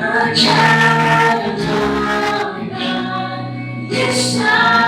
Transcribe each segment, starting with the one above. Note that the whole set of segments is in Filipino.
A child of God, yes, I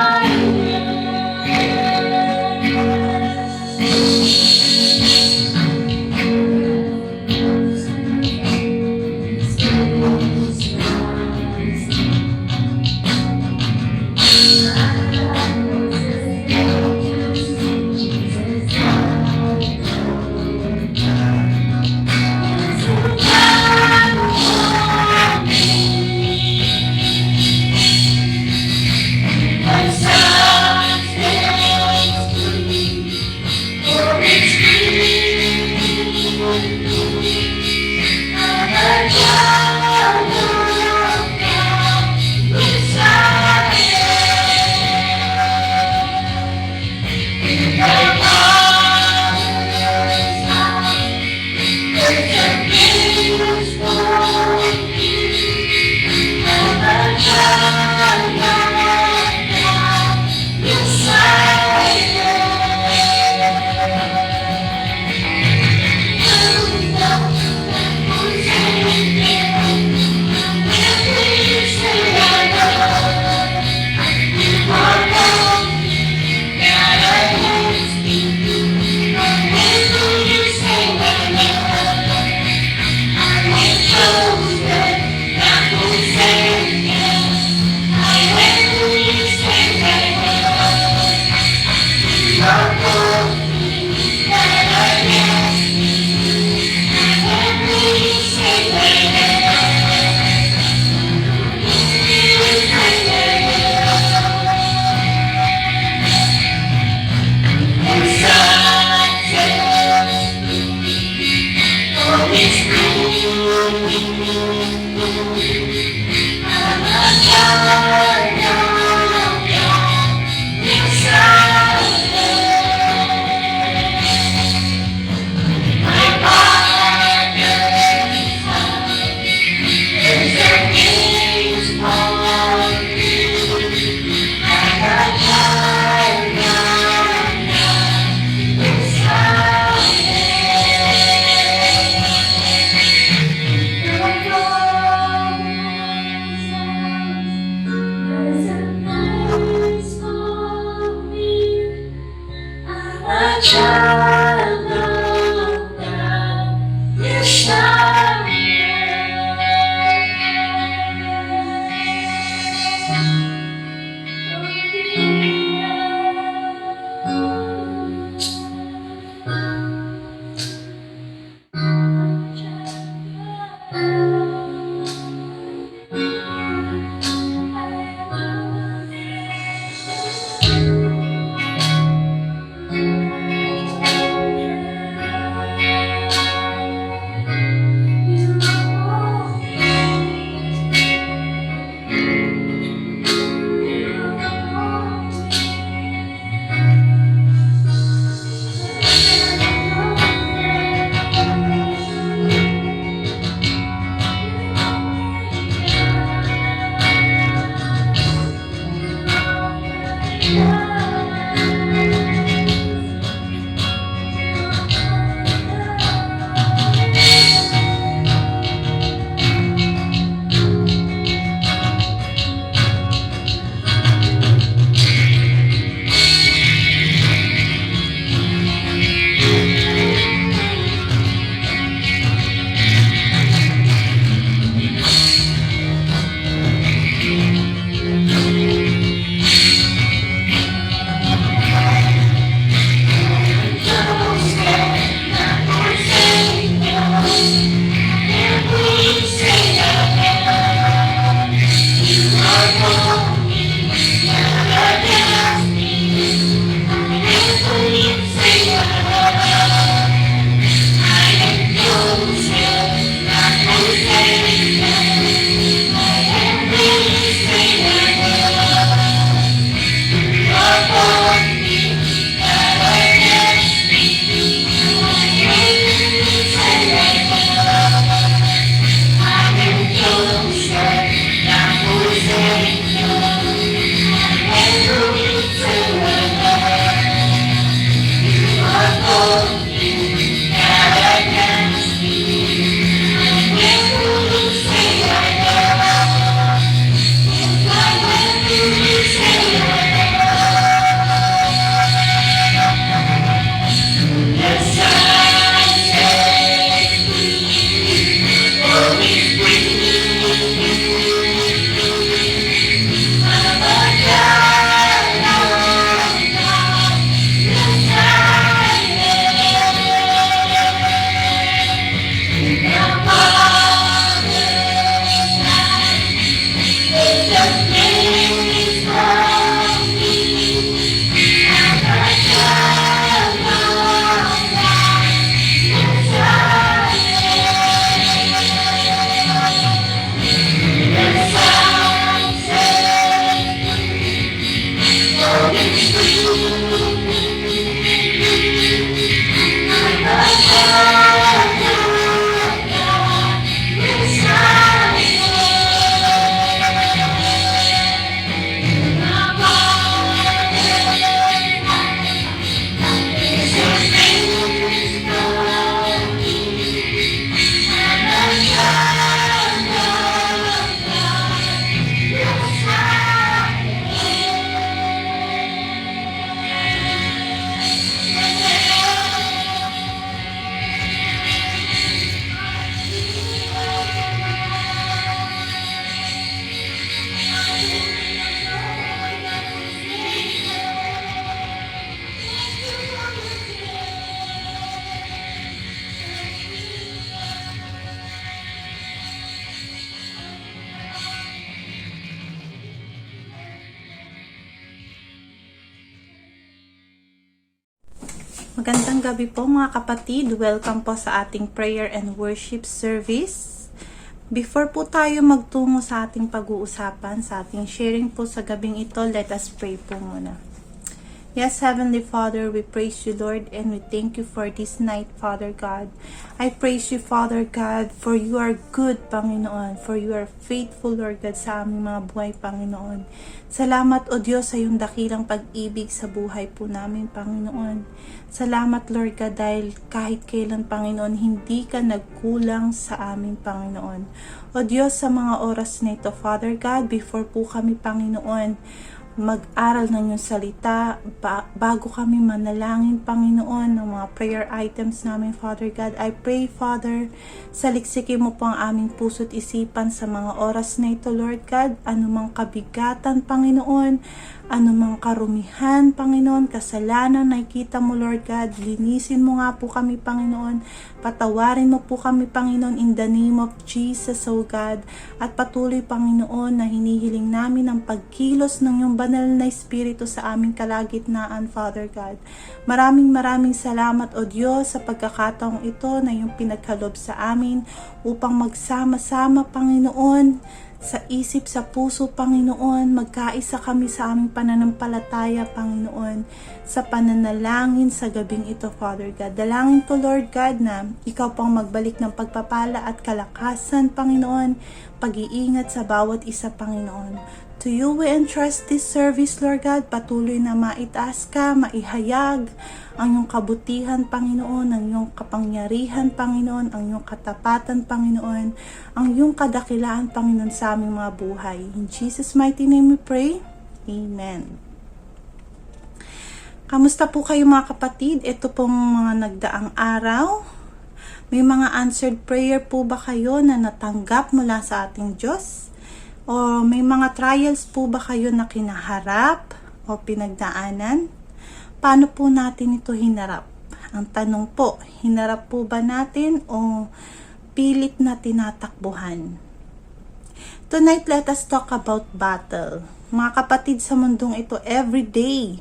Magandang gabi po mga kapatid. Welcome po sa ating prayer and worship service. Before po tayo magtungo sa ating pag-uusapan, sa ating sharing po sa gabing ito, let us pray po muna. Yes, Heavenly Father, we praise you, Lord, and we thank you for this night, Father God. I praise you, Father God, for you are good, Panginoon, for you are faithful, Lord God, sa aming mga buhay, Panginoon. Salamat, O Diyos, sa iyong dakilang pag-ibig sa buhay po namin, Panginoon. Salamat, Lord God, dahil kahit kailan, Panginoon, hindi ka nagkulang sa amin, Panginoon. O Diyos, sa mga oras na ito, Father God, before po kami, Panginoon, mag-aral ng iyong salita, bago kami manalangin, Panginoon, ng mga prayer items namin, Father God. I pray, Father, saliksikin mo po ang aming puso't isipan sa mga oras na ito, Lord God. Anumang kabigatan, Panginoon, anumang karumihan, Panginoon, kasalanan, nakikita mo, Lord God, linisin mo nga po kami, Panginoon. Patawarin mo po kami, Panginoon, in the name of Jesus, O God. At patuloy, Panginoon, na hinihiling namin ang pagkilos ng iyong banal na Espiritu sa aming kalagitnaan, Father God. Maraming salamat, O Diyos, sa pagkakataong ito na iyong pinagkalob sa amin upang magsama-sama, Panginoon, sa isip, sa puso, Panginoon, magkaisa kami sa aming pananampalataya, Panginoon, sa pananalangin sa gabing ito, Father God. Dalangin ko, Lord God, na ikaw pang magbalik ng pagpapala at kalakasan, Panginoon, pag-iingat sa bawat isa, Panginoon. To you we entrust this service, Lord God. Patuloy na maitaas ka, maihayag ang iyong kabutihan, Panginoon, ang iyong kapangyarihan, Panginoon, ang iyong katapatan, Panginoon, ang iyong kadakilaan, Panginoon, sa aming mga buhay. In Jesus' mighty name we pray. Amen. Kamusta po kayo mga kapatid? Ito pong mga nagdaang araw. May mga answered prayer po ba kayo na natanggap mula sa ating Diyos? O may mga trials po ba kayo na kinaharap o pinagdaanan? Paano po natin ito hinarap? Ang tanong po, hinarap po ba natin o pilit na tinatakbuhan? Tonight, let us talk about battle. Mga kapatid, sa mundong ito, every day,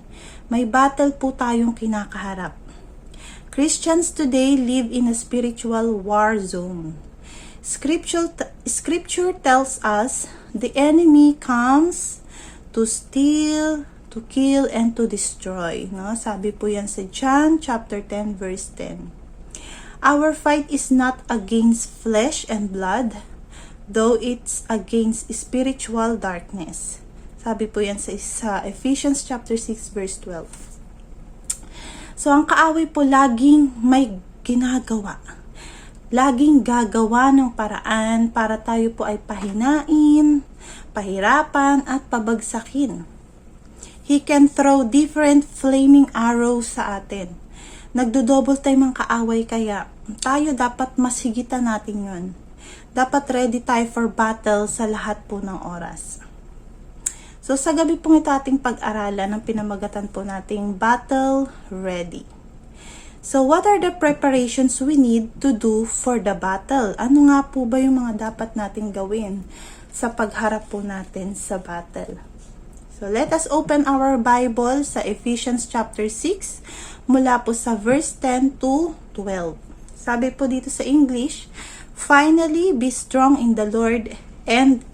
may battle po tayong kinakaharap. Christians today live in a spiritual war zone. Scripture tells us the enemy comes to steal, to kill, and to destroy. No? Sabi po yan sa John chapter 10 verse 10. Our fight is not against flesh and blood, though it's against spiritual darkness. Sabi po yan sa Ephesians chapter 6 verse 12. So ang kaaway po laging may ginagawa. Laging gagawa ng paraan para tayo po ay pahinain, pahirapan, at pabagsakin. He can throw different flaming arrows sa atin. Nagdo-double time ang kaaway, kaya tayo dapat masigitan natin yun. Dapat ready tayo for battle sa lahat po ng oras. So sa gabi pong ito ating pag-aralan, ang pinamagatan po nating Battle Ready. So, what are the preparations we need to do for the battle? Ano nga po ba yung mga dapat natin gawin sa pagharap po natin sa battle? So, let us open our Bible sa Ephesians chapter 6 mula po sa verse 10 to 12. Sabi po dito sa English, "Finally, be strong in the Lord and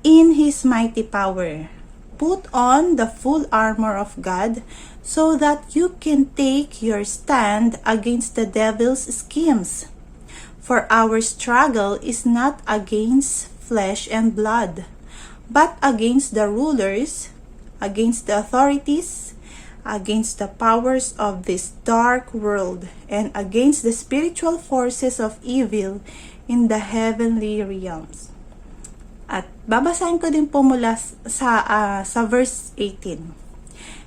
in His mighty power. Put on the full armor of God, so that you can take your stand against the devil's schemes. For our struggle is not against flesh and blood, but against the rulers, against the authorities, against the powers of this dark world, and against the spiritual forces of evil in the heavenly realms." At babasahin ko din po mula sa verse 18.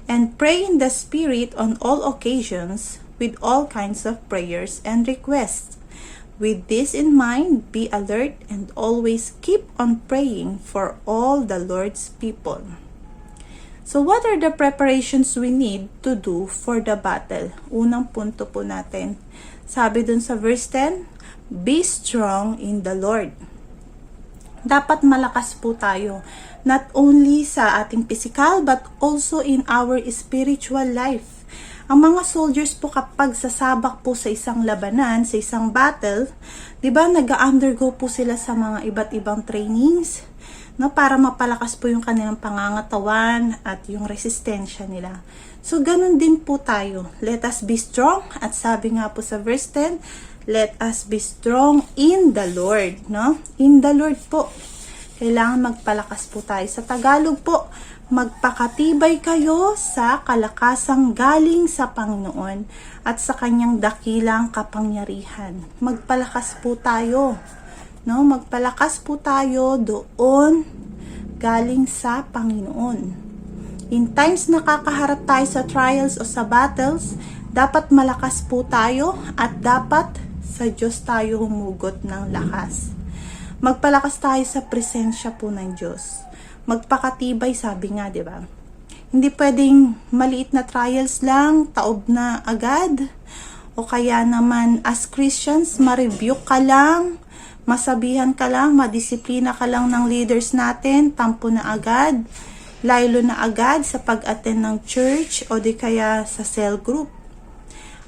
"And pray in the Spirit on all occasions with all kinds of prayers and requests. With this in mind, be alert and always keep on praying for all the Lord's people." So what are the preparations we need to do for the battle? Unang punto po natin. Sabi dun sa verse 10, "Be strong in the Lord." Dapat malakas po tayo, not only sa ating physical but also in our spiritual life. Ang mga soldiers po kapag sasabak po sa isang labanan, sa isang battle, 'di ba, nag-undergo po sila sa mga iba't ibang trainings, no, para mapalakas po yung kanilang pangangatawan at yung resistensya nila. So ganun din po tayo. Let us be strong, at sabi nga po sa verse 10, let us be strong in the Lord, no? In the Lord po. Kailangan magpalakas po tayo. Sa Tagalog po, magpakatibay kayo sa kalakasang galing sa Panginoon at sa kanyang dakilang kapangyarihan. Magpalakas po tayo. No? Magpalakas po tayo doon galing sa Panginoon. In times na kakaharap tayo sa trials o sa battles, dapat malakas po tayo at dapat sa Diyos tayo humugot ng lakas. Magpalakas tayo sa presensya po ng Diyos. Magpakatibay, sabi nga, di ba? Hindi pwedeng maliit na trials lang, taob na agad. O kaya naman, as Christians, ma-rebuke ka lang, masabihan ka lang, madisiplina ka lang ng leaders natin, tampo na agad, laylo na agad sa pag-attend ng church o di kaya sa cell group.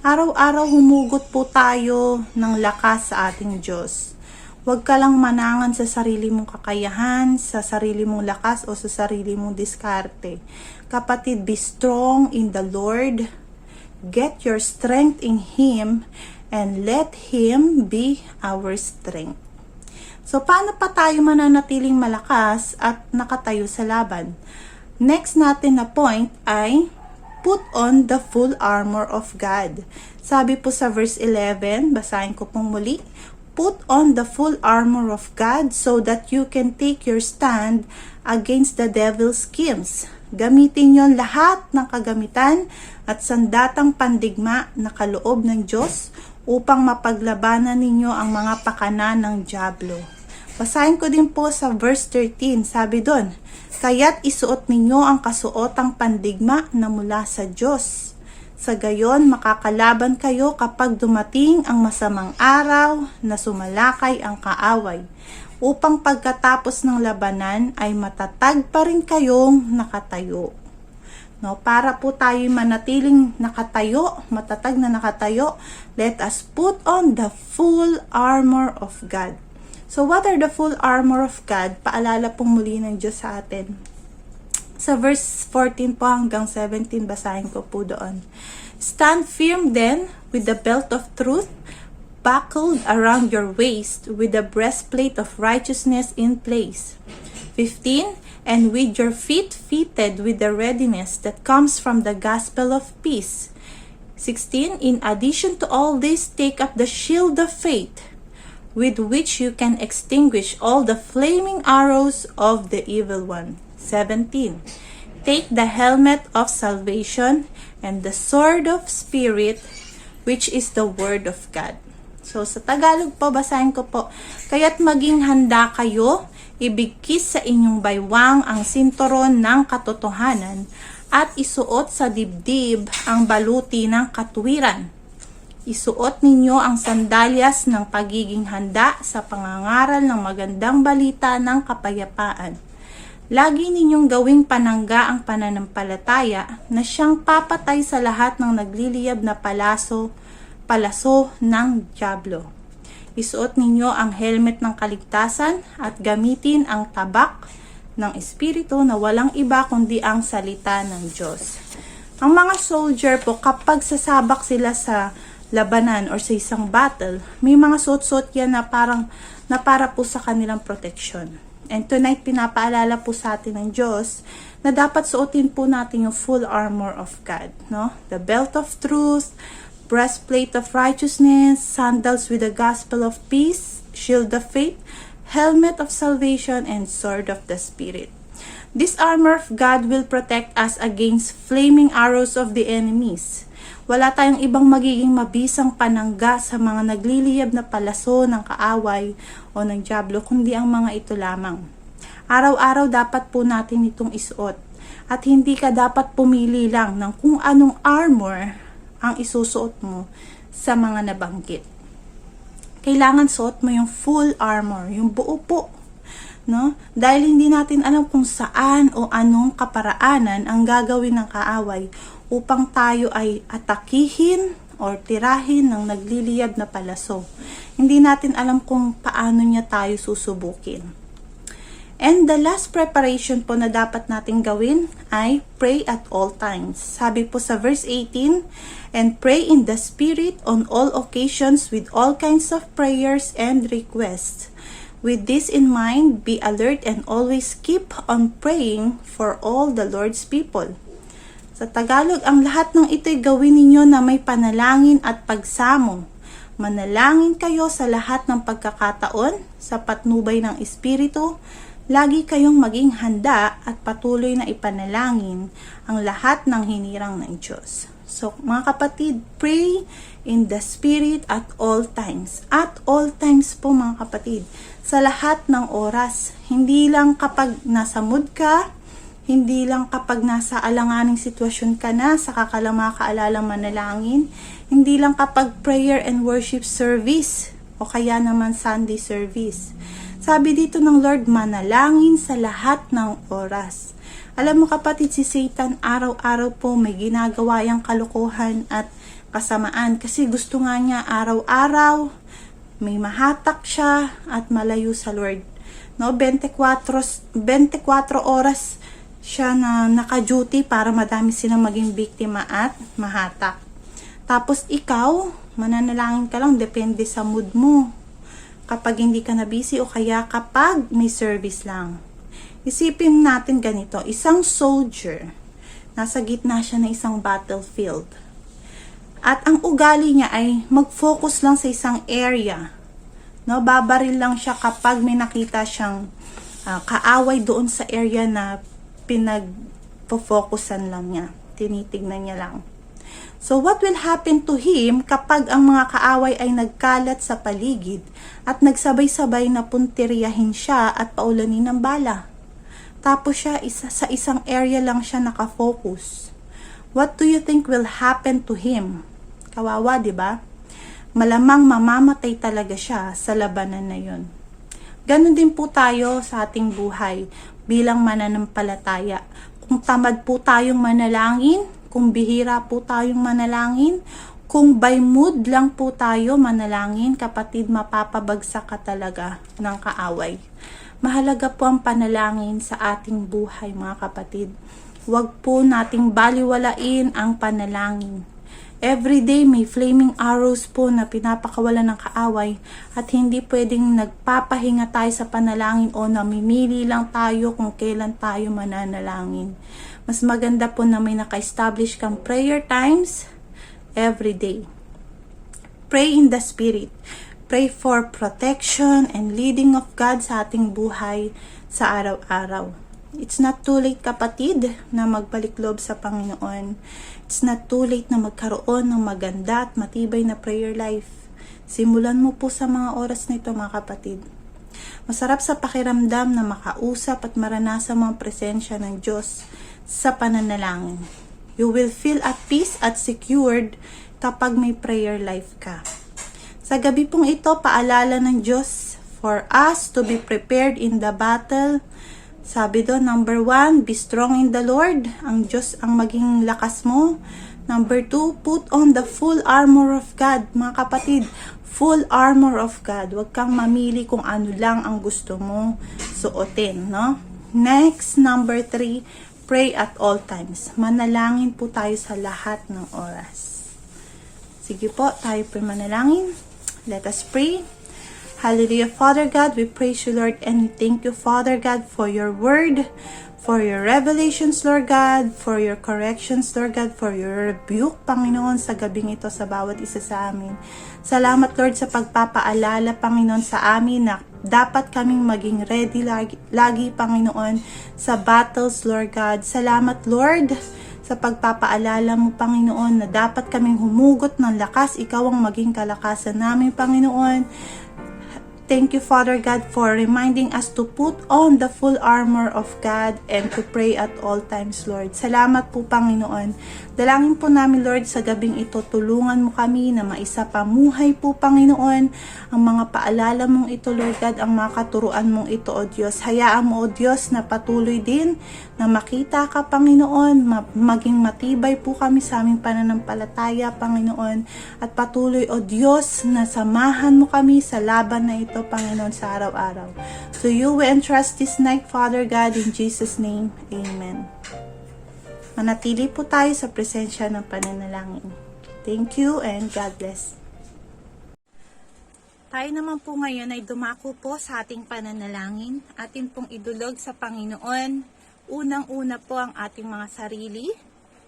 Araw-araw humugot po tayo ng lakas sa ating Diyos. Huwag ka lang manangan sa sarili mong kakayahan, sa sarili mong lakas o sa sarili mong diskarte. Kapatid, be strong in the Lord. Get your strength in Him and let Him be our strength. So, paano pa tayo mananatiling malakas at nakatayo sa laban? Next natin na point ay put on the full armor of God. Sabi po sa verse 11, basahin ko pong muli, put on the full armor of God so that you can take your stand against the devil's schemes. Gamitin niyo lahat ng kagamitan at sandatang pandigma na kaloob ng Diyos upang mapaglabanan ninyo ang mga pakana ng dyablo. Basahin ko din po sa verse 13, sabi doon, kaya't isuot ninyo ang kasuotang pandigma na mula sa Diyos. Sa gayon, makakalaban kayo kapag dumating ang masamang araw na sumalakay ang kaaway, upang pagkatapos ng labanan ay matatag pa rin kayong nakatayo. No, para po tayo manatiling nakatayo, matatag na nakatayo, let us put on the full armor of God. So what are the full armor of God? Paalala pong muli ng Diyos sa atin. Sa verse 14 po hanggang 17, basahin ko po doon. Stand firm then with the belt of truth buckled around your waist, with the breastplate of righteousness in place. 15. And with your feet fitted with the readiness that comes from the gospel of peace. 16. In addition to all this, take up the shield of faith, with which you can extinguish all the flaming arrows of the evil one. 17. Take the helmet of salvation and the sword of Spirit, which is the word of God. So, sa Tagalog po, basahin ko po, kaya't maging handa kayo, ibigkis sa inyong baywang ang sinturon ng katotohanan, at isuot sa dibdib ang baluti ng katuwiran. Isuot ninyo ang sandalyas ng pagiging handa sa pangangaral ng magandang balita ng kapayapaan. Lagi ninyong gawing panangga ang pananampalataya na siyang papatay sa lahat ng nagliliyab na palaso ng dyablo. Isuot ninyo ang helmet ng kaligtasan at gamitin ang tabak ng Espiritu na walang iba kundi ang salita ng Diyos. Ang mga soldier po, kapag sasabak sila sa labanan or sa isang battle, may mga suot-suot yan na para po sa kanilang protection. And tonight, pinapaalala po sa atin ng Diyos na dapat suotin po natin yung full armor of God. No? The belt of truth, breastplate of righteousness, sandals with the gospel of peace, shield of faith, helmet of salvation, and sword of the Spirit. This armor of God will protect us against flaming arrows of the enemies. Wala tayong ibang magiging mabisang panangga sa mga nagliliyab na palaso ng kaaway o ng dyablo, kundi ang mga ito lamang. Araw-araw dapat po natin itong isuot. At hindi ka dapat pumili lang ng kung anong armor ang isusuot mo sa mga nabanggit. Kailangan suot mo yung full armor, yung buo po. no? Dahil hindi natin alam kung saan o anong kaparaanan ang gagawin ng kaaway upang tayo ay atakihin or tirahin ng nagliliyab na palaso. Hindi natin alam kung paano niya tayo susubukin. And the last preparation po na dapat natin gawin ay pray at all times. Sabi po sa verse 18, and pray in the Spirit on all occasions with all kinds of prayers and requests. With this in mind, be alert and always keep on praying for all the Lord's people. Sa Tagalog, ang lahat ng ito'y gawin ninyo na may panalangin at pagsamo. Manalangin kayo sa lahat ng pagkakataon, sa patnubay ng Espiritu. Lagi kayong maging handa at patuloy na ipanalangin ang lahat ng hinirang ng Diyos. So, mga kapatid, pray in the Spirit at all times. At all times po, mga kapatid. Sa lahat ng oras. Hindi lang kapag nasa mood ka, hindi lang kapag nasa alanganing sitwasyon ka na, saka ka lang makaalala manalangin. Hindi lang kapag prayer and worship service o kaya naman Sunday service. Sabi dito ng Lord, manalangin sa lahat ng oras. Alam mo kapatid, si Satan araw-araw po may ginagawa yung kalokohan at kasamaan. Kasi gusto nga niya araw-araw may mahatak siya at malayo sa Lord. No, 24 oras siya na naka-duty para madami silang maging biktima at mahatak. Tapos ikaw, mananalangin ka lang, depende sa mood mo. Kapag hindi ka na busy o kaya kapag may service lang. Isipin natin ganito, isang soldier, nasa gitna siya ng isang battlefield. At ang ugali niya ay mag-focus lang sa isang area. No, babaril lang siya kapag may nakita siyang kaaway doon sa area na pinag-focusan lang niya. Tinitignan niya lang. So what will happen to him kapag ang mga kaaway ay nagkalat sa paligid at nagsabay-sabay na puntiryahin siya at paulanin ng bala? Tapos siya sa isang area lang siya nakafocus. What do you think will happen to him? Kawawa, di ba? Malamang mamamatay talaga siya sa labanan na yun. Ganon din po tayo sa ating buhay bilang mananampalataya. Kung tamad po tayong manalangin, kung bihira po tayong manalangin, kung by mood lang po tayo manalangin, kapatid, mapapabagsak ka talaga ng kaaway. Mahalaga po ang panalangin sa ating buhay, mga kapatid. Huwag po nating baliwalain ang panalangin. Every day may flaming arrows po na pinapakawalan ng kaaway at hindi pwedeng nagpapahinga tayo sa panalangin o namimili lang tayo kung kailan tayo mananalangin. Mas maganda po na may naka-establish kang prayer times every day. Pray in the Spirit. Pray for protection and leading of God sa ating buhay sa araw-araw. It's not too late, kapatid, na magbalik loob sa Panginoon. It's not too late na magkaroon ng maganda at matibay na prayer life. Simulan mo po sa mga oras nito, mga kapatid. Masarap sa pakiramdam na makausap at maranasan ang presensya ng Diyos sa pananalangin. You will feel at peace at secured kapag may prayer life ka. Sa gabi pong ito, paalala ng Diyos for us to be prepared in the battle. Sabi doon, number 1, be strong in the Lord. Ang Diyos ang maging lakas mo. Number 2, put on the full armor of God. Mga kapatid, full armor of God. Huwag kang mamili kung ano lang ang gusto mo suotin, no? Next, number 3, pray at all times. Manalangin po tayo sa lahat ng oras. Sige po, tayo po manalangin. Let us pray. Hallelujah, Father God, we praise you, Lord, and we thank you, Father God, for your word, for your revelations, Lord God, for your corrections, Lord God, for your rebuke, Panginoon, sa gabing ito sa bawat isa sa amin. Salamat, Lord, sa pagpapaalala, Panginoon, sa amin na dapat kaming maging ready lagi, Panginoon, sa battles, Lord God. Salamat, Lord, sa pagpapaalala mo, Panginoon, na dapat kaming humugot ng lakas. Ikaw ang maging kalakasan namin, Panginoon. Thank you, Father God, for reminding us to put on the full armor of God and to pray at all times, Lord. Salamat po, Panginoon. Dalangin po namin, Lord, sa gabing ito, tulungan mo kami na maisapamuhay po, Panginoon, ang mga paalala mong ito, Lord God, ang mga katuruan mong ito, O Diyos. Hayaan mo, O Diyos, na patuloy din na makita ka, Panginoon, maging matibay po kami sa aming pananampalataya, Panginoon, at patuloy, O Diyos, na samahan mo kami sa laban na ito, Panginoon, sa araw-araw. To you we entrust this night, Father God, in Jesus' name, Amen. Manatili po tayo sa presensya ng pananalangin. Thank you and God bless. Tayo naman po ngayon ay dumako po sa ating pananalangin. Atin pong idulog sa Panginoon. Unang-una po ang ating mga sarili.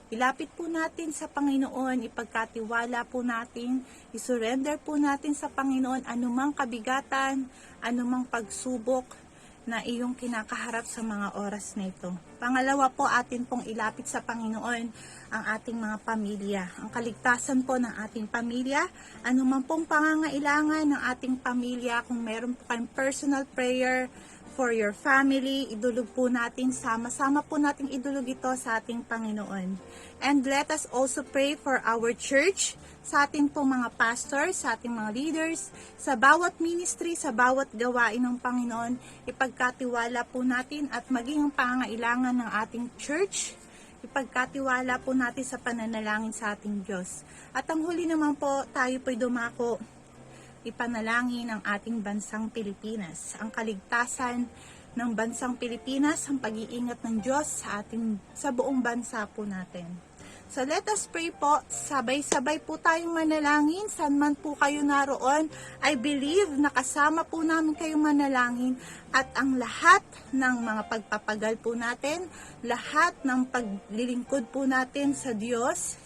Ilapit po natin sa Panginoon, ipagkatiwala po natin, isurrender po natin sa Panginoon anumang kabigatan, anumang pagsubok na iyong kinakaharap sa mga oras na ito. Pangalawa po, atin pong ilapit sa Panginoon ang ating mga pamilya. Ang kaligtasan po ng ating pamilya, anumang pong pangangailangan ng ating pamilya, kung meron po kayong personal prayer for your family, idulog po natin, sama-sama po natin idulog ito sa ating Panginoon. And let us also pray for our church, sa ating pong mga pastors, sa ating mga leaders, sa bawat ministry, sa bawat gawain ng Panginoon, ipagkatiwala po natin at maging ang pangangailangan ng ating church, ipagkatiwala po natin sa pananalangin sa ating Diyos. At ang huli naman po, tayo po'y dumako, ipanalangin ang ating bansang Pilipinas, ang kaligtasan ng bansang Pilipinas, ang pag-iingat ng Diyos sa buong bansa po natin. So let us pray po, sabay-sabay po tayong manalangin, saan man po kayo naroon. I believe na kasama po namin kayong manalangin at ang lahat ng mga pagpapagal po natin, lahat ng paglilingkod po natin sa Diyos,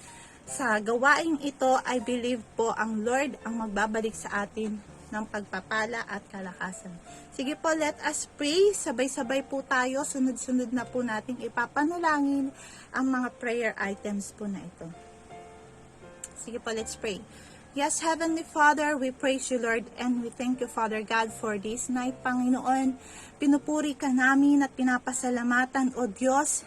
sa gawaing ito, I believe po ang Lord ang magbabalik sa atin ng pagpapala at kalakasan. Sige po, let us pray. Sabay-sabay po tayo. Sunod-sunod na po nating ipapanalangin ang mga prayer items po na ito. Sige po, let's pray. Yes, Heavenly Father, we praise you, Lord, and we thank you, Father God, for this night, Panginoon. Pinupuri ka namin at pinapasalamatan, O Diyos,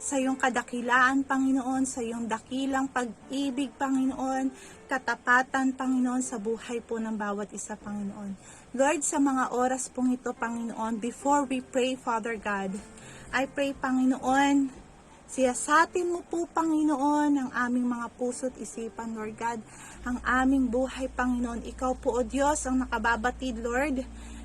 sa iyong kadakilaan, Panginoon, sa iyong dakilang pag-ibig, Panginoon, katapatan, Panginoon, sa buhay po ng bawat isa, Panginoon. Lord, sa mga oras pong ito, Panginoon, before we pray, Father God, I pray, Panginoon, siyasatin mo po, Panginoon, ang aming mga puso't isipan, Lord God, ang aming buhay, Panginoon. Ikaw po, O Diyos, ang nakababatid, Lord,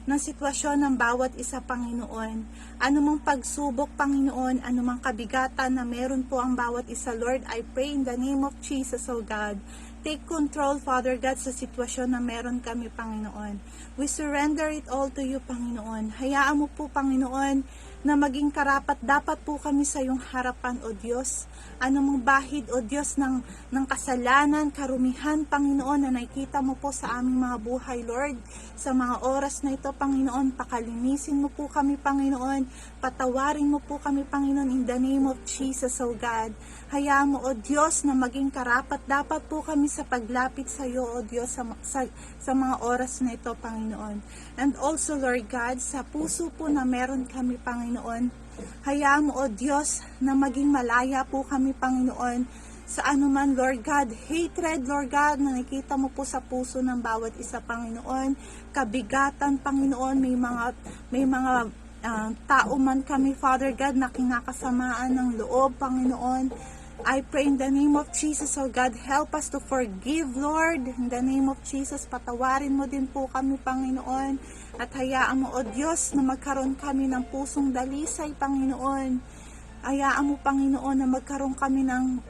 ng sitwasyon ng bawat isa, Panginoon. Anumang pagsubok, Panginoon, anumang kabigatan na meron po ang bawat isa, Lord, I pray in the name of Jesus, O God. Take control, Father God, sa sitwasyon na meron kami, Panginoon. We surrender it all to you, Panginoon. Hayaan mo po, Panginoon, na maging karapat dapat po kami sa iyong harapan, O Diyos. Anumang bahid, O Diyos, ng kasalanan, karumihan, Panginoon, na nakikita mo po sa aming mga buhay, Lord. Sa mga oras na ito, Panginoon, pakalinisin mo po kami, Panginoon. Patawarin mo po kami, Panginoon, in the name of Jesus, O God. Hayaan mo, O Diyos, na maging karapat dapat po kami sa paglapit sa iyo, O Diyos, sa mga oras na ito, Panginoon. And also, Lord God, sa puso po na meron kami, Panginoon, hayaan mo, O Diyos, na maging malaya po kami, Panginoon, sa anuman, Lord God, hatred, Lord God, na nakita mo po sa puso ng bawat isa, Panginoon, kabigatan, Panginoon, may mga tao man kami, Father God, na kinakasamaan ng loob, Panginoon. I pray in the name of Jesus, oh God, help us to forgive, Lord. In the name of Jesus, patawarin mo din po kami, Panginoon. At hayaan mo, O Diyos, na magkaroon kami ng pusong dalisay, Panginoon. Hayaan mo, Panginoon, na magkaroon kami ng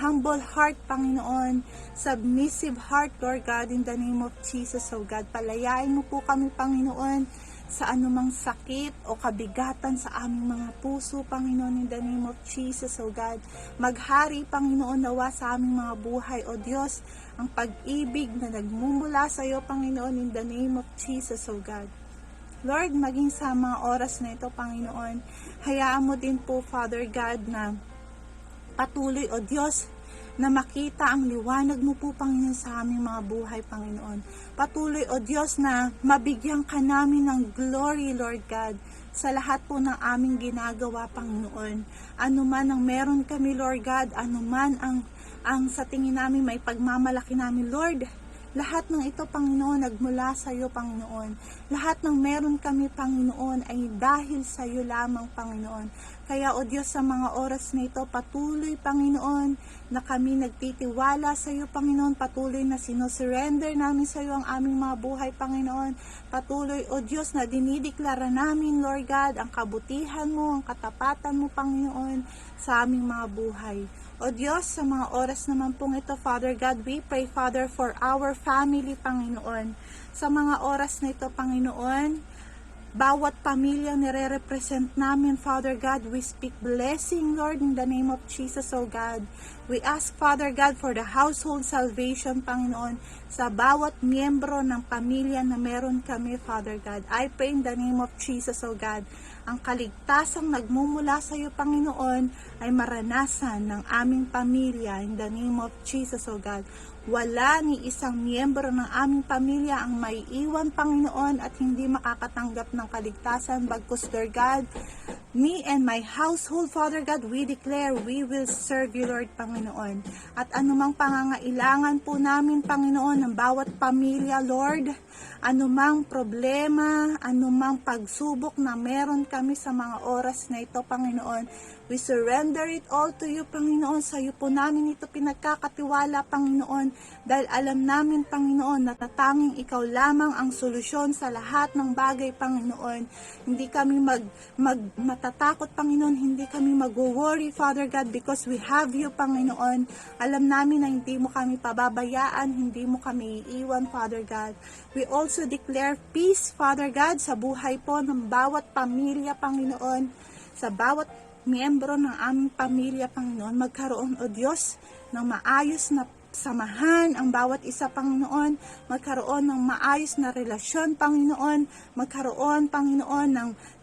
humble heart, Panginoon. Submissive heart, Lord God, in the name of Jesus, oh God. Palayain mo po kami, Panginoon, sa anumang sakit o kabigatan sa aming mga puso, Panginoon, in the name of Jesus, O God. Maghari, Panginoon, nawa sa aming mga buhay, O Diyos, ang pag-ibig na nagmumula sa iyo, Panginoon, in the name of Jesus, O God. Lord, maging sa mga oras na ito, Panginoon, hayaan mo din po, Father God, na patuloy, O Diyos, na makita ang liwanag mo po, Panginoon, sa aming mga buhay, Panginoon. Patuloy, O Diyos, na mabigyan ka namin ng glory, Lord God, sa lahat po ng aming ginagawa, Panginoon. Ano man ang meron kami, Lord God, ano man ang sa tingin namin may pagmamalaki namin, Lord, lahat ng ito, Panginoon, nagmula sa iyo, Panginoon. Lahat ng meron kami, Panginoon, ay dahil sa iyo lamang, Panginoon. Kaya, O Diyos, sa mga oras na ito, patuloy, Panginoon, na kami nagtitiwala sa iyo, Panginoon. Patuloy na sinosurrender namin sa iyo ang aming mga buhay, Panginoon. Patuloy, O Diyos, na dinideklara namin, Lord God, ang kabutihan mo, ang katapatan mo, Panginoon, sa aming mga buhay. O Diyos, sa mga oras naman pong ito, Father God, we pray, Father, for our family, Panginoon. Sa mga oras na ito, Panginoon, bawat pamilya nire-represent namin, Father God, we speak blessing, Lord, in the name of Jesus, O God. We ask, Father God, for the household salvation, Panginoon, sa bawat miyembro ng pamilya na meron kami, Father God. I pray in the name of Jesus, O God, ang kaligtasang nagmumula sa iyo, Panginoon, ay maranasan ng aming pamilya in the name of Jesus, O God. Wala ni isang miyembro ng aming pamilya ang maiiwan, Panginoon, at hindi makakatanggap ng kaligtasan. Bagkus, Lord God, me and my household, Father God, we declare we will serve you, Lord, Panginoon. At anumang pangangailangan po namin, Panginoon, ng bawat pamilya, Lord, anumang problema, anumang pagsubok na meron kami sa mga oras na ito, Panginoon, we surrender it all to you, Panginoon. Sa iyo po namin ito pinagkakatiwala, Panginoon, dahil alam namin, Panginoon, na tatanging ikaw lamang ang solusyon sa lahat ng bagay, Panginoon. Hindi kami matatakot, Panginoon, hindi kami mag-worry, Father God, because we have you, Panginoon. Alam namin na hindi mo kami pababayaan, hindi mo kami iiwan, Father God. We also declare peace, Father God, sa buhay po ng bawat pamilya, Panginoon, sa bawat miyembro ng aming pamilya, Panginoon. Magkaroon, O Diyos, ng maayos na samahan ang bawat isa, Panginoon. Magkaroon ng maayos na relasyon, Panginoon. Magkaroon, Panginoon,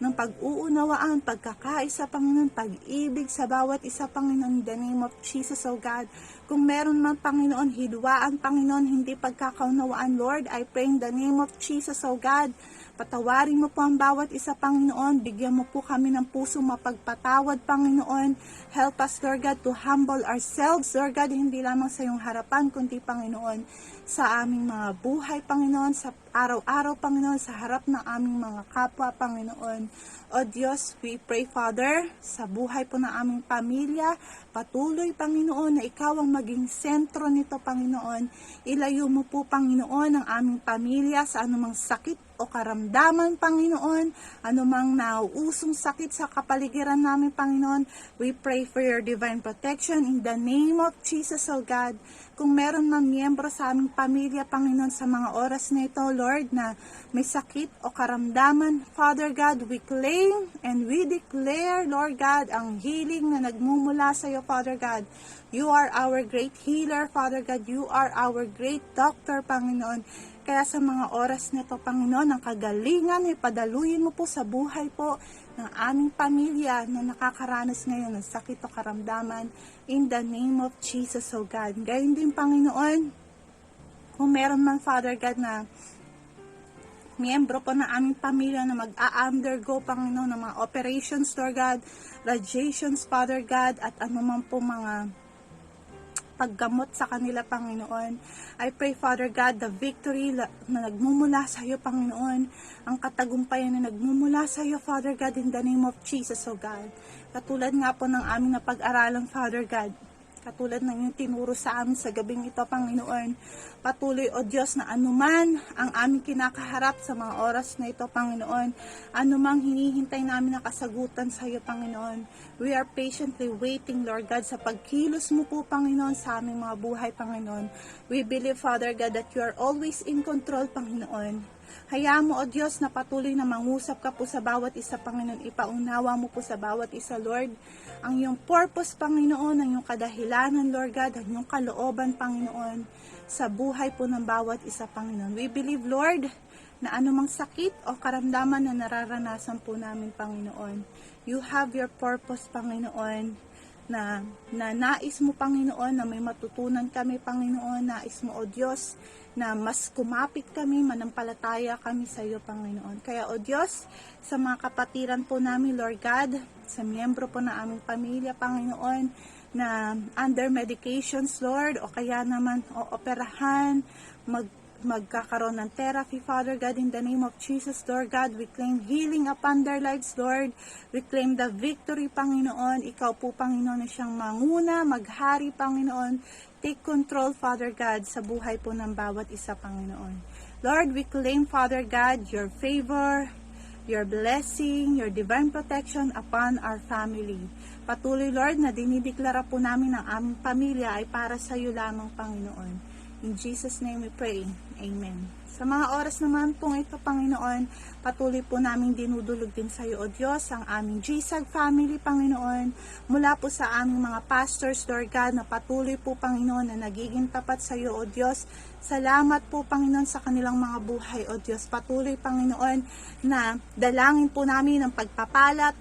ng pag-uunawaan, pagkakaisa, Panginoon, pag-ibig sa bawat isa, Panginoon, in the name of Jesus, O God. Kung meron man, Panginoon, hidwaan, Panginoon, hindi pagkakaunawaan, Lord, I pray in the name of Jesus, O God. Patawarin mo po ang bawat isa, Panginoon. Bigyan mo po kami ng puso mapagpatawad, Panginoon. Help us, Lord God, to humble ourselves, Lord God, hindi lamang sa iyong harapan, kundi, Panginoon, sa aming mga buhay, Panginoon, sa araw-araw, Panginoon, sa harap ng aming mga kapwa, Panginoon. O Diyos, we pray, Father, sa buhay po ng aming pamilya, patuloy, Panginoon, na ikaw ang maging sentro nito, Panginoon. Ilayo mo po, Panginoon, ang aming pamilya sa anumang sakit o karamdaman, Panginoon, anumang nauusong sakit sa kapaligiran namin, Panginoon. We pray for your divine protection in the name of Jesus, O God. Kung meron man miyembro sa aming pamilya, Panginoon, sa mga oras na ito, Lord, na may sakit o karamdaman, Father God, we claim and we declare, Lord God, ang healing na nagmumula sa iyo, Father God. You are our great healer, Father God. You are our great doctor, Panginoon. Kaya sa mga oras nito, Panginoon, ang kagalingan ay padaluyin mo po sa buhay po ng aming pamilya na nakakaranas ngayon ng sakit o karamdaman in the name of Jesus, O God. Gayon din, Panginoon, kung meron man, Father God, na miyembro po ng aming pamilya na mag-a-undergo, Panginoon, ng mga operations, Lord God, radiations, Father God, at anuman po mga paggamot sa kanila, Panginoon. I pray, Father God, the victory na nagmumula sa iyo, Panginoon, ang katagumpayan na nagmumula sa iyo, Father God, in the name of Jesus, O God. Katulad nga po ng aming napag-aralan, Father God, katulad ng iyong tinuro sa amin sa gabing ito, Panginoon. Patuloy, O Diyos, na anuman ang aming kinakaharap sa mga oras na ito, Panginoon, anumang hinihintay namin na kasagutan sa iyo, Panginoon. We are patiently waiting, Lord God, sa pagkilos mo po, Panginoon, sa aming mga buhay, Panginoon. We believe, Father God, that you are always in control, Panginoon. Hayaan mo, O Diyos, na patuloy na mangusap ka po sa bawat isa, Panginoon. Ipaunawa mo po sa bawat isa, Lord, ang iyong purpose, Panginoon, ang iyong kadahilanan, Lord God, ang iyong kalooban, Panginoon, sa buhay po ng bawat isa, Panginoon. We believe, Lord, na anumang sakit o karamdaman na nararanasan po namin, Panginoon, you have your purpose, Panginoon, na nais mo, Panginoon, na may matutunan kami, Panginoon. Nais mo, O Diyos, na mas kumapit kami, manampalataya kami sa iyo, Panginoon. Kaya, O Diyos, sa mga kapatiran po namin, Lord God, sa miyembro po na aming pamilya, Panginoon, na under medications, Lord, o kaya naman o operahan, magkakaroon ng therapy, Father God, in the name of Jesus, Lord God, we claim healing upon their lives, Lord. We claim the victory, Panginoon. Ikaw po, Panginoon, na siyang manguna, maghari, Panginoon. Take control, Father God, sa buhay po ng bawat isa, Panginoon. Lord, we claim, Father God, your favor, your blessing, your divine protection upon our family. Patuloy, Lord, na dinideklara po namin ang aming pamilya ay para sa iyo lamang, Panginoon. In Jesus' name we pray. Amen. Sa mga oras naman pong ito, Panginoon, patuloy po namin dinudulog din sa iyo, O Diyos, ang aming GSAG family, Panginoon, mula po sa aming mga pastors, Lord God, na patuloy po, Panginoon, na nagiging tapat sa iyo, O Diyos. Salamat po, Panginoon, sa kanilang mga buhay, O Diyos. Patuloy, Panginoon, na dalangin po namin ang pagpapala at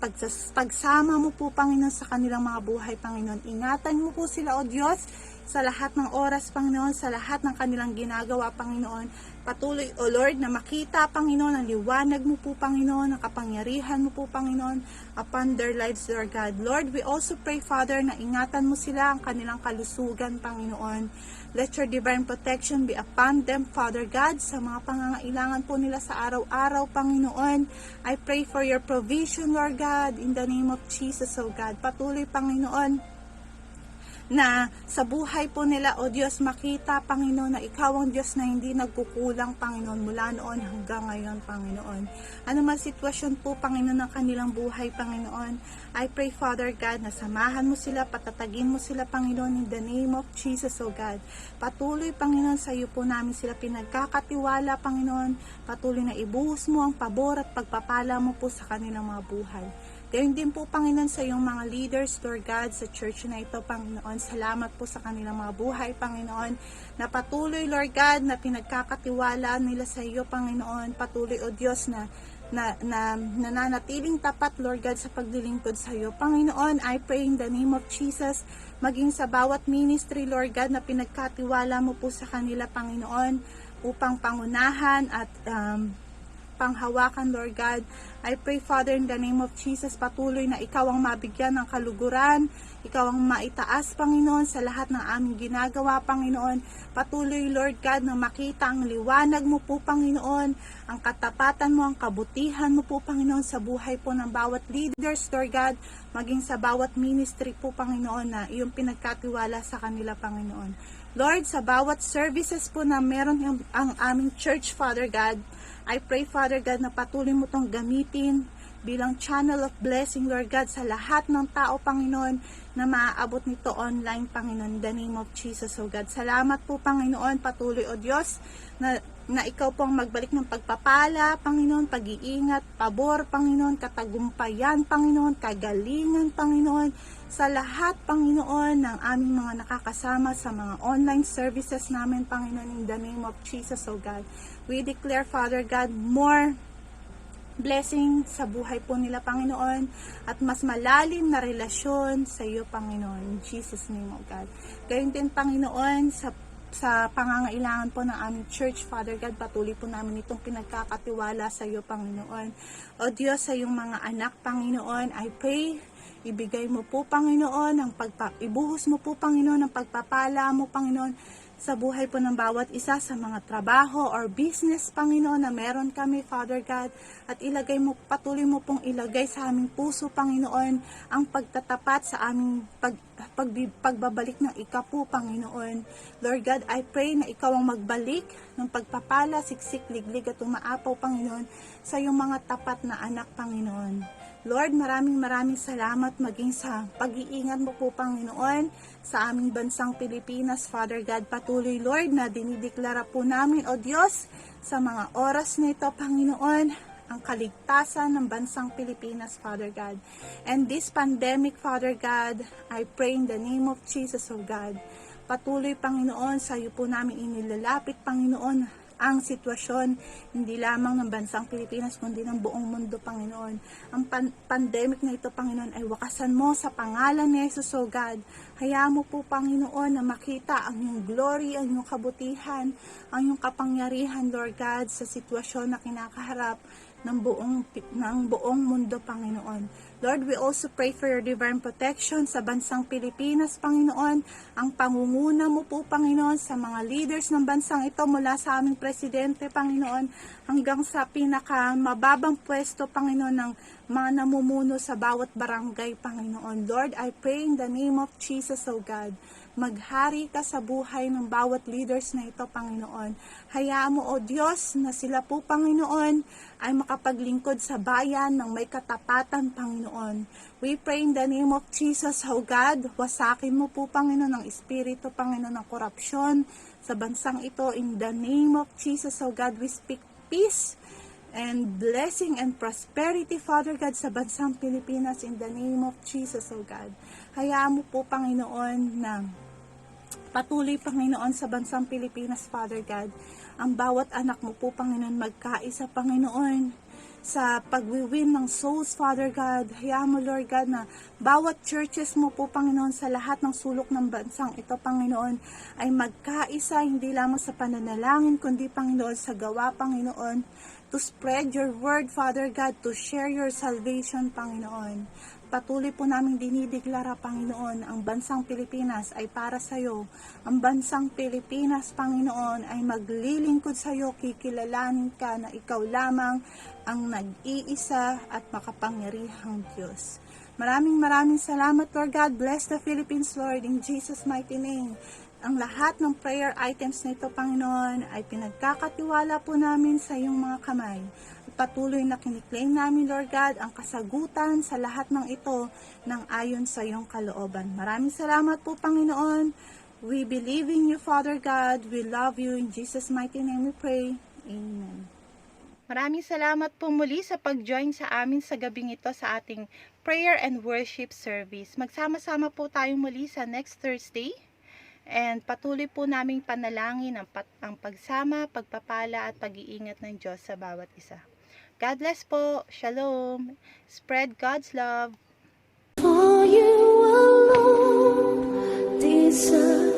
pagsama mo po, Panginoon, sa kanilang mga buhay, Panginoon. Ingatan mo po sila, O Diyos, sa lahat ng oras, Panginoon, sa lahat ng kanilang ginagawa, Panginoon. Patuloy, O Lord, na makita, Panginoon, ang liwanag mo po, Panginoon, ang kapangyarihan mo po, Panginoon, upon their lives, Lord God. Lord, we also pray, Father, na ingatan mo sila ang kanilang kalusugan, Panginoon. Let your divine protection be upon them, Father God, sa mga pangangailangan po nila sa araw-araw, Panginoon. I pray for your provision, Lord God, in the name of Jesus, O God. Patuloy, Panginoon, na sa buhay po nila, O Diyos, makita, Panginoon, na ikaw ang Diyos na hindi nagkukulang, Panginoon, mula noon hanggang ngayon, Panginoon. Ano man sitwasyon po, Panginoon, ng kanilang buhay, Panginoon, I pray, Father God, na samahan mo sila, patatagin mo sila, Panginoon, in the name of Jesus, O God. Patuloy, Panginoon, sa iyo po namin sila pinagkakatiwala, Panginoon. Patuloy na ibuhos mo ang pabor at pagpapala mo po sa kanilang mga buhay. Gayon din po, Panginoon, sa iyong mga leaders, Lord God, sa church na ito, Panginoon. Salamat po sa kanilang mga buhay, Panginoon, na patuloy, Lord God, na pinagkakatiwala nila sa iyo, Panginoon. Patuloy, O Diyos, na nananatiling tapat, Lord God, sa paglilingkod sa iyo. Panginoon, I pray in the name of Jesus, maging sa bawat ministry, Lord God, na pinagkatiwala mo po sa kanila, Panginoon, upang pangunahan at panghawakan, Lord God. I pray, Father, in the name of Jesus, patuloy na ikaw ang mabigyan ng kaluguran, ikaw ang maitaas, Panginoon, sa lahat ng aming ginagawa, Panginoon. Patuloy, Lord God, na makita ang liwanag mo po, Panginoon, ang katapatan mo, ang kabutihan mo po, Panginoon, sa buhay po ng bawat leaders, Lord God, maging sa bawat ministry po, Panginoon, na iyong pinagkatiwala sa kanila, Panginoon. Lord, sa bawat services po na meron ang aming church, Father God, I pray, Father God, na patuloy mo itong gamitin bilang channel of blessing, Lord God, sa lahat ng tao, Panginoon, na maaabot nito online, Panginoon, in the name of Jesus, O God. Salamat po, Panginoon, patuloy, O Diyos, na ikaw po ang magbalik ng pagpapala, Panginoon, pag-iingat, pabor, Panginoon, katagumpayan, Panginoon, kagalingan, Panginoon, sa lahat, Panginoon, ng aming mga nakakasama sa mga online services namin, Panginoon, in the name of Jesus, O God. We declare, Father God, more blessing sa buhay po nila, Panginoon, at mas malalim na relasyon sa iyo, Panginoon. In Jesus' name, O God. Gayon din, Panginoon, sa pangangailangan po ng aming church, Father God, patuloy po namin itong pinagkakatiwala sa iyo, Panginoon. O Diyos, sa iyong mga anak, Panginoon, I pray, ibigay mo po, Panginoon, ibuhos mo po, Panginoon, ang pagpapala mo, Panginoon, sa buhay po ng bawat isa sa mga trabaho or business, Panginoon, na meron kami, Father God, at patuloy mo pong ilagay sa aming puso, Panginoon, ang pagtatapat sa aming pagbabalik ng ikapu, Panginoon. Lord God, I pray na ikaw ang magbalik ng pagpapala, siksik, liglig at umaapaw, Panginoon, sa iyong mga tapat na anak, Panginoon. Lord, maraming salamat maging sa pag-iingat mo po, Panginoon, sa aming bansang Pilipinas, Father God. Patuloy, Lord, na dinideklara po namin, O Diyos, sa mga oras na ito, Panginoon, ang kaligtasan ng bansang Pilipinas, Father God. And this pandemic, Father God, I pray in the name of Jesus, O God. Patuloy, Panginoon, sa iyo po namin inilalapit, Panginoon, ang sitwasyon, hindi lamang ng bansang Pilipinas, kundi ng buong mundo, Panginoon. Ang pandemic na ito, Panginoon, ay wakasan mo sa pangalan ni Jesus, O God. Hayaan mo po, Panginoon, na makita ang iyong glory, ang iyong kabutihan, ang iyong kapangyarihan, Lord God, sa sitwasyon na kinakaharap ng buong mundo, Panginoon. Lord, we also pray for your divine protection sa bansang Pilipinas, Panginoon. Ang pangunguna mo po, Panginoon, sa mga leaders ng bansang ito mula sa aming presidente, Panginoon, hanggang sa pinakamababang pwesto, Panginoon, ng mga namumuno sa bawat barangay, Panginoon. Lord, I pray in the name of Jesus, O God, maghari ka sa buhay ng bawat leaders na ito, Panginoon. Hayaan mo, O Diyos, na sila po, Panginoon, ay makapaglingkod sa bayan ng may katapatan, Panginoon. We pray in the name of Jesus, O God, wasakin mo po, Panginoon, ang espiritu, Panginoon, ng korupsyon sa bansang ito. In the name of Jesus, O God, we speak peace and blessing and prosperity, Father God, sa bansang Pilipinas, in the name of Jesus, O God. Hayaan mo po, Panginoon, na patuloy, Panginoon, sa bansang Pilipinas, Father God, ang bawat anak mo po, Panginoon, magkaisa, Panginoon, sa pagwiwin ng souls, Father God. Hayaan mo, Lord God, na bawat churches mo po, Panginoon, sa lahat ng sulok ng bansang ito, Panginoon, ay magkaisa, hindi lamang sa pananalangin, kundi, Panginoon, sa gawa, Panginoon, to spread your word, Father God, to share your salvation, Panginoon. Patuloy po namin dinideklara, Panginoon, ang bansang Pilipinas ay para sa iyo. Ang bansang Pilipinas, Panginoon, ay maglilingkod sa iyo, kikilalanin ka na ikaw lamang ang nag-iisa at makapangyarihang Diyos. Maraming salamat, Lord God. Bless the Philippines, Lord, in Jesus' mighty name. Ang lahat ng prayer items na ito, Panginoon, ay pinagkakatiwala po namin sa iyong mga kamay. Patuloy na kiniklaim namin, Lord God, ang kasagutan sa lahat ng ito ng ayon sa iyong kalooban. Maraming salamat po, Panginoon. We believe in you, Father God. We love you. In Jesus' mighty name we pray. Amen. Maraming salamat po muli sa pag-join sa amin sa gabing ito sa ating prayer and worship service. Magsama-sama po tayo muli sa next Thursday. And patuloy po naming panalangin ang pagsama, pagpapala at pag-iingat ng Diyos sa bawat isa. God bless po. Shalom. Spread God's love. For you alone deserve